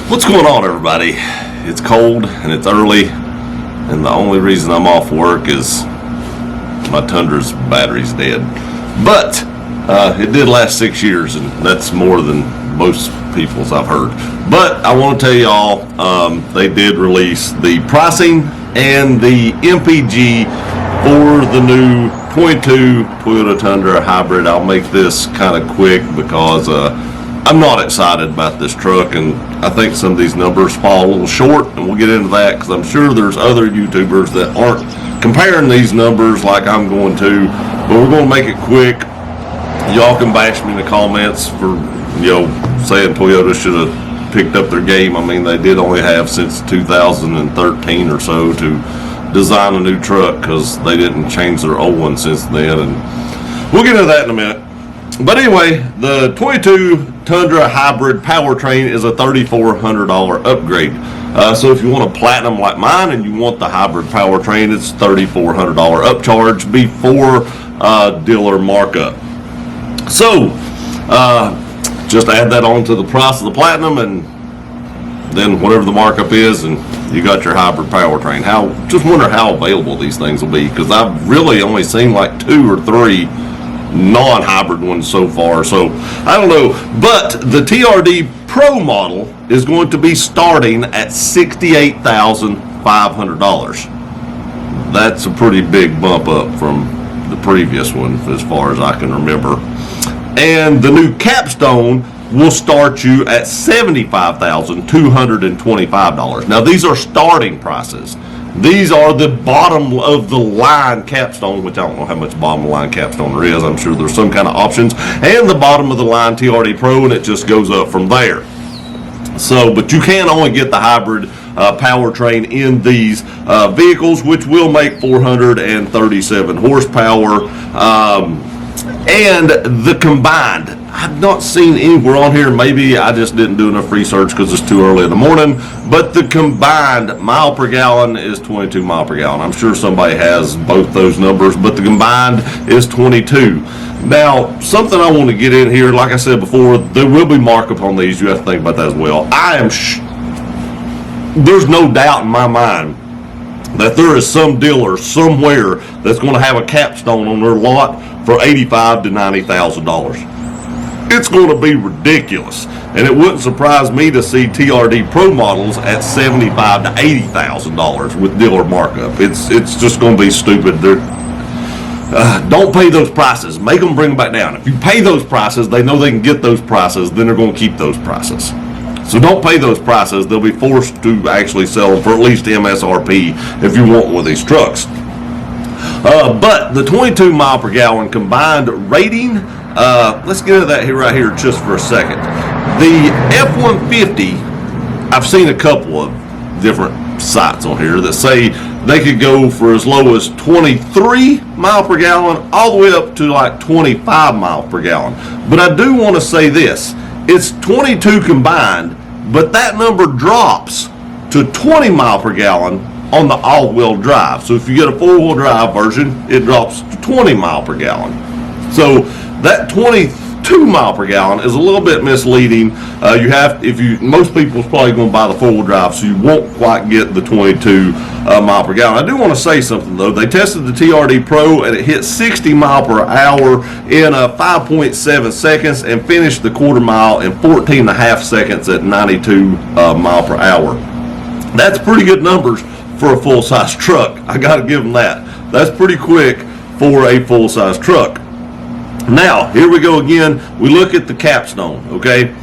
What's going on, everybody? It's cold and it's early, and the only reason I'm off work is my Tundra's battery's dead. But it did last 6 years, and that's more than most people's I've heard. But I want to tell y'all, they did release the pricing and the MPG for the new 22 Toyota Tundra hybrid. I'll make this kind of quick because I'm not excited about this truck, and I think some of these numbers fall a little short, and we'll get into that because I'm sure there's other YouTubers that aren't comparing these numbers like I'm going to, but we're going to make it quick. Y'all can bash me in the comments for, saying Toyota should have picked up their game. I mean, they did only have since 2013 or so to design a new truck because they didn't change their old one since then, and we'll get into that in a minute. But anyway, the 22 Tundra hybrid powertrain is a $3,400 upgrade. So if you want a platinum like mine and you want the hybrid powertrain, it's $3,400 upcharge before dealer markup. So just add that on to the price of the platinum, and then whatever the markup is, and you got your hybrid powertrain. Just wonder how available these things will be, because I've really only seen like 2 or 3 non-hybrid ones so far, so I don't know. But the TRD Pro model is going to be starting at $68,500. That's a pretty big bump up from the previous one as far as I can remember. And the new capstone will start you at $75,225. Now these are starting prices. These are the bottom of the line capstone, which I don't know how much bottom of the line capstone there is. I'm sure there's some kind of options, and the bottom of the line TRD Pro, and it just goes up from there. So, but you can only get the hybrid powertrain in these vehicles, which will make 437 horsepower. And the combined, I've not seen anywhere on here, maybe I just didn't do enough research because it's too early in the morning, but the combined mile per gallon is 22 mile per gallon. I'm sure somebody has both those numbers, but the combined is 22. Now, something I want to get in here, like I said before, there will be markup on these. You have to think about that as well. There's no doubt in my mind that there is some dealer somewhere that's going to have a capstone on their lot for $85,000 to $90,000. It's going to be ridiculous, and it wouldn't surprise me to see TRD Pro models at $75,000 to $80,000 with dealer markup. It's just going to be stupid. Don't pay those prices. Make them bring them back down. If you pay those prices, they know they can get those prices, then they're going to keep those prices. So don't pay those prices. They'll be forced to actually sell them for at least MSRP if you want one of these trucks. But the 22 mile per gallon combined rating, let's get into that right here just for a second. The F-150, I've seen a couple of different sites on here that say they could go for as low as 23 mile per gallon all the way up to like 25 mile per gallon. But I do want to say this. It's 22 combined, but that number drops to 20 mile per gallon on the all-wheel drive. So if you get a four-wheel drive version, it drops to 20 mile per gallon. So that 22 mile per gallon is a little bit misleading. Most people's probably going to buy the four-wheel drive, so you won't quite get the 22 mile per gallon. I do want to say something though. They tested the TRD Pro and it hit 60 mile per hour in 5.7 seconds and finished the quarter mile in 14 and a half seconds at 92 mile per hour. That's pretty good numbers for a full-size truck. I got to give them that. That's pretty quick for a full-size truck. Now, here we go again. We look at the capstone, okay?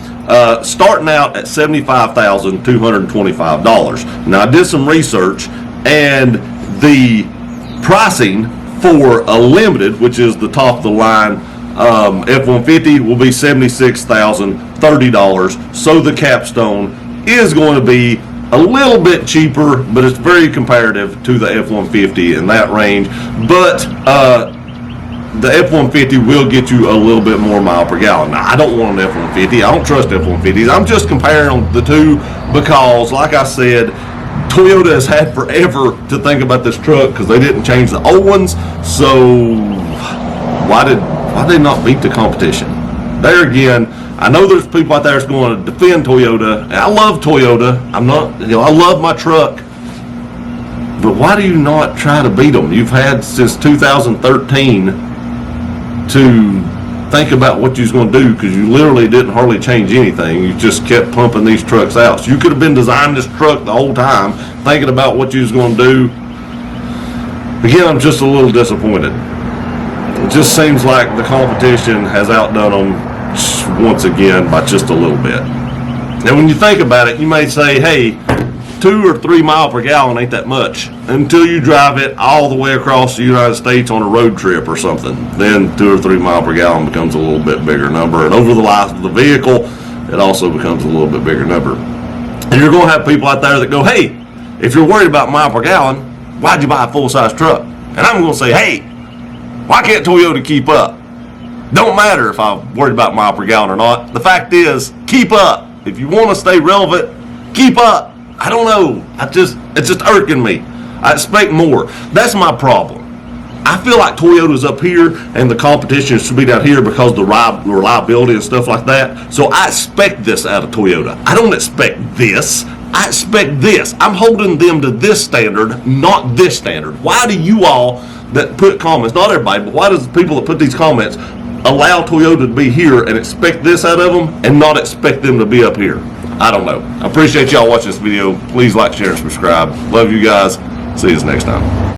Starting out at $75,225. Now, I did some research, and the pricing for a limited, which is the top of the line F-150, will be $76,030. So the capstone is going to be a little bit cheaper, but it's very comparative to the F-150 in that range. But the F-150 will get you a little bit more mile per gallon. Now, I don't want an F-150. I don't trust F-150s. I'm just comparing the two because, like I said, Toyota has had forever to think about this truck because they didn't change the old ones. So why did they not beat the competition? There again, I know there's people out there that's going to defend Toyota, and I love Toyota. I'm not, I love my truck. But why do you not try to beat them? You've had since 2013 to think about what you was going to do, because you literally didn't hardly change anything. You just kept pumping these trucks out. So you could have been designing this truck the whole time, thinking about what you was going to do. Again, I'm just a little disappointed. It just seems like the competition has outdone them once again by just a little bit. Now, when you think about it, you may say, hey, 2 or 3 miles per gallon ain't that much until you drive it all the way across the United States on a road trip or something. Then 2 or 3 miles per gallon becomes a little bit bigger number, and over the life of the vehicle, it also becomes a little bit bigger number. And you're going to have people out there that go, hey, if you're worried about mile per gallon, why'd you buy a full-size truck? And I'm going to say, hey, why can't Toyota keep up? Don't matter if I'm worried about mile per gallon or not. The fact is, keep up. If you want to stay relevant, keep up. I don't know. It's just irking me. I expect more. That's my problem. I feel like Toyota's up here and the competition should be down here because of the reliability and stuff like that. So I expect this out of Toyota. I don't expect this. I expect this. I'm holding them to this standard, not this standard. Why do you all that put comments, not everybody, but why does the people that put these comments allow Toyota to be here and expect this out of them and not expect them to be up here? I don't know. I appreciate y'all watching this video. Please like, share, and subscribe. Love you guys. See you next time.